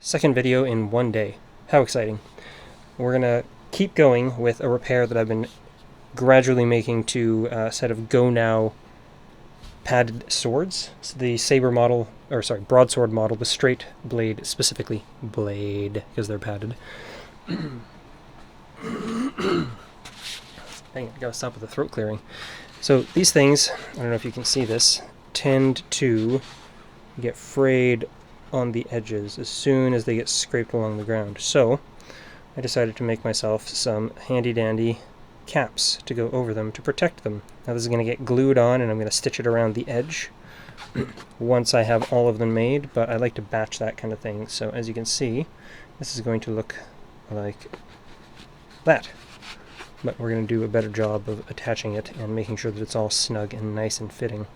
Second video in one day. How exciting. We're gonna keep going with a repair that I've been gradually making to a set of Go Now padded swords. It's the saber model, or sorry, broadsword model, the straight blade, specifically blade, because they're padded. Dang it, gotta stop with the throat clearing. So these things, I don't know if you can see this, tend to get frayed on the edges as soon as they get scraped along the ground. So I decided to make myself some handy dandy caps to go over them to protect them. Now this is going to get glued on and I'm going to stitch it around the edge once I have all of them made, but I like to batch that kind of thing. So as you can see, this is going to look like that. But we're going to do a better job of attaching it and making sure that it's all snug and nice and fitting.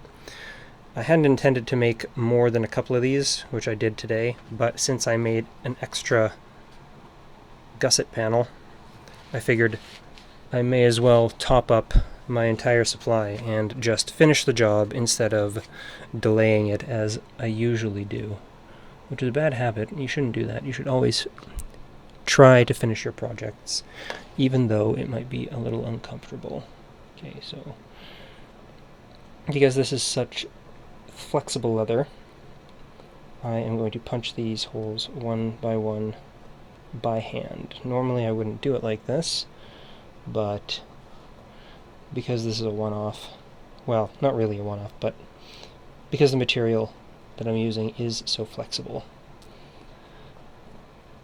I hadn't intended to make more than a couple of these, which I did today, but since I made an extra gusset panel, I figured I may as well top up my entire supply and just finish the job instead of delaying it as I usually do, which is a bad habit. You shouldn't do that. You should always try to finish your projects, even though it might be a little uncomfortable. Okay, so because this is such flexible leather, I am going to punch these holes one by one by hand. Normally I wouldn't do it like this, but because this is a one-off, well, not really a one-off, but because the material that I'm using is so flexible,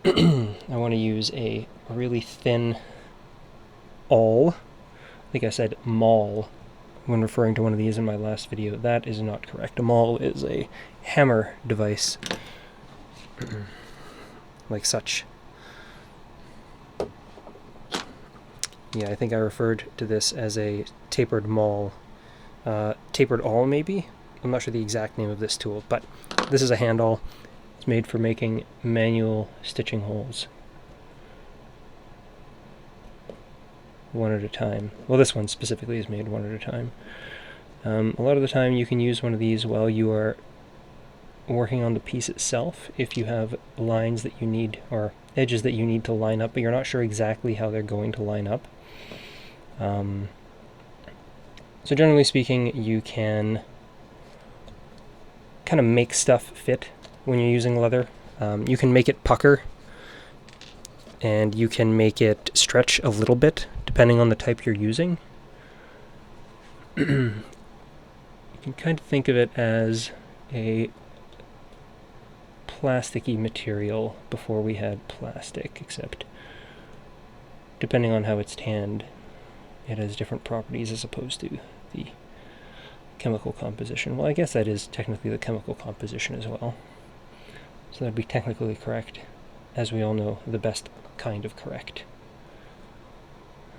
I want to use a really thin awl. I think I said maul when referring to one of these in my last video. That is not correct. A maul is a hammer device, like such. Yeah, I think I referred to this as a tapered maul. Tapered awl, maybe? I'm not sure the exact name of this tool, but this is a hand awl. It's made for making manual stitching holes, one at a time. Well, this one specifically is made one at a time. A lot of the time you can use one of these while you are working on the piece itself, if you have lines that you need, or edges that you need to line up, but you're not sure exactly how they're going to line up. So generally speaking, you can kind of make stuff fit when you're using leather. You can make it pucker, and you can make it stretch a little bit, depending on the type you're using. You can kind of think of it as a plasticky material before we had plastic, except depending on how it's tanned, it has different properties as opposed to the chemical composition. Well, I guess that is technically the chemical composition as well. So that'd be technically correct. As we all know, the best kind of correct.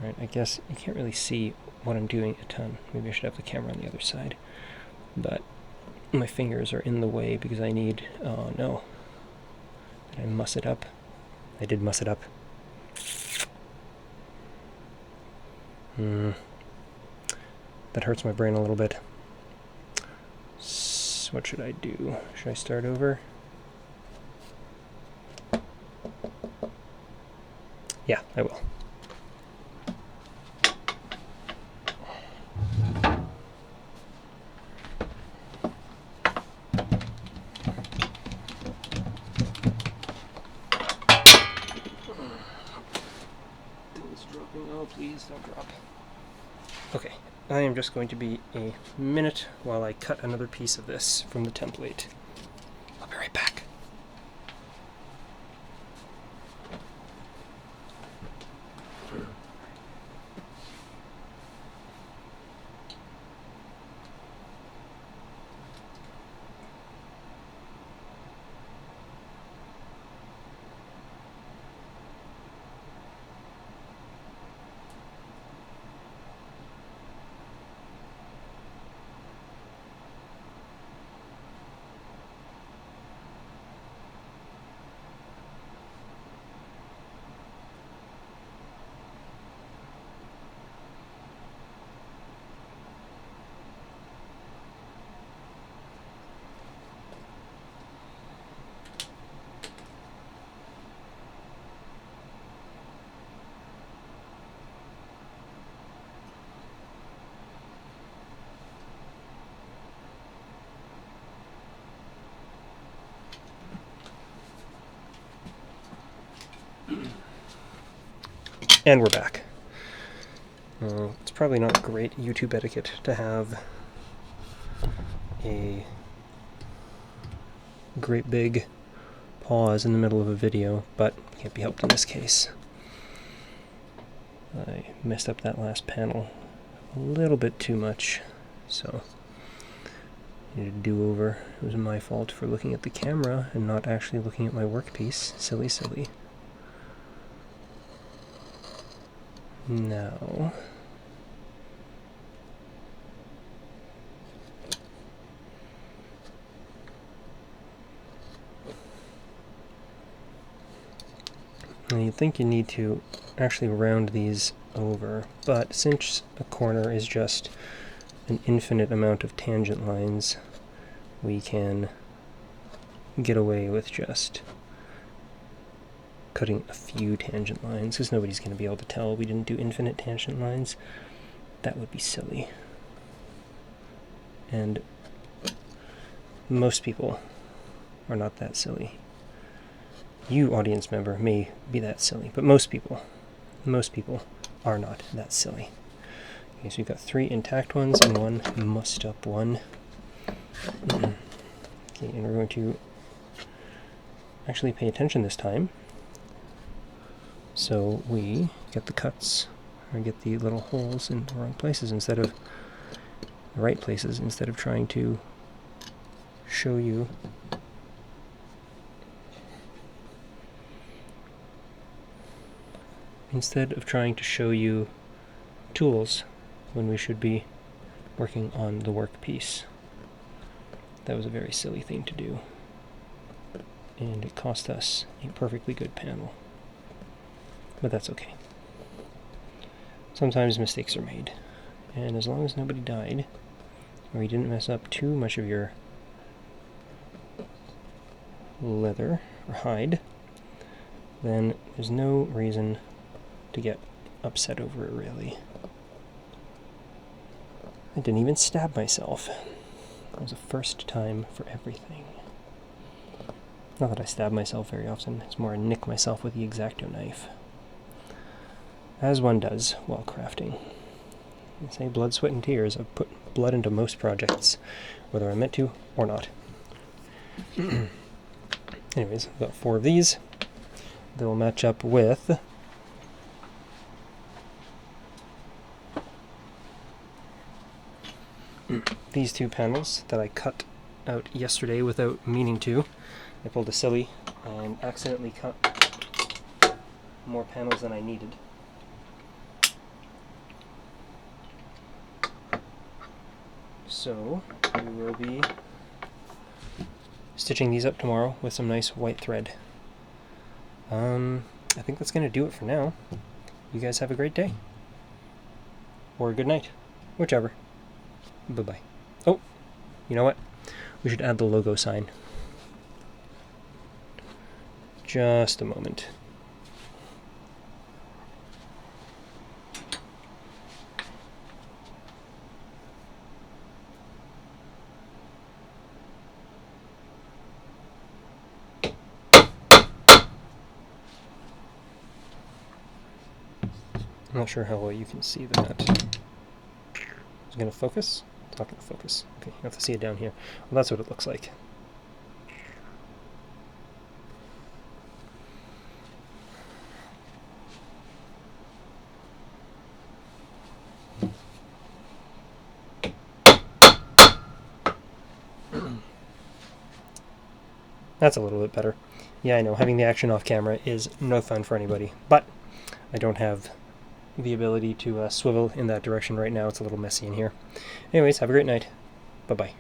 Alright, I guess you can't really see what I'm doing a ton. Maybe I should have the camera on the other side. But my fingers are in the way because I need... oh no. Did I muss it up? I did muss it up. That hurts my brain a little bit. So what should I do? Should I start over? Yeah, I will. Things dropping. Oh, please don't drop. Okay, I am just going to be a minute while I cut another piece of this from the template. I'll be right back. And we're back. It's probably not great YouTube etiquette to have a great big pause in the middle of a video, but can't be helped in this case. I messed up that last panel a little bit too much, so I need a do-over. It was my fault for looking at the camera and not actually looking at my workpiece. Silly, silly. Now, you'd think you need to actually round these over, but since a corner is just an infinite amount of tangent lines, we can get away with just cutting a few tangent lines, because nobody's going to be able to tell we didn't do infinite tangent lines. That would be silly. And most people are not that silly. You, audience member, may be that silly, but most people are not that silly. Okay, so we've got 3 intact ones and 1 mussed up one. Okay, and we're going to actually pay attention this time. So we get the cuts, or get the little holes in the wrong places instead of the right places, instead of trying to show you tools when we should be working on the workpiece. That was a very silly thing to do, and it cost us a perfectly good panel. But that's okay. Sometimes mistakes are made, and as long as nobody died, or you didn't mess up too much of your leather or hide, then there's no reason to get upset over it, really. I didn't even stab myself. It was a first time for everything. Not that I stab myself very often, it's more I nick myself with the X-Acto knife. As one does while crafting. I say blood, sweat, and tears. I've put blood into most projects, whether I meant to or not. Anyways, I've got 4 of these. They will match up with these 2 panels that I cut out yesterday without meaning to. I pulled a silly and accidentally cut more panels than I needed. So we will be stitching these up tomorrow with some nice white thread. I think that's going to do it for now. You guys have a great day. Or good night. Whichever. Bye-bye. Oh, you know what? We should add the logo sign. Just a moment. I'm not sure how well you can see that. Is it going to focus? It's not going to focus. Okay, you have to see it down here. Well, that's what it looks like. That's a little bit better. Yeah, I know, having the action off camera is no fun for anybody, but I don't have the ability to swivel in that direction right now. It's a little messy in here. Anyways, have a great night. Bye-bye.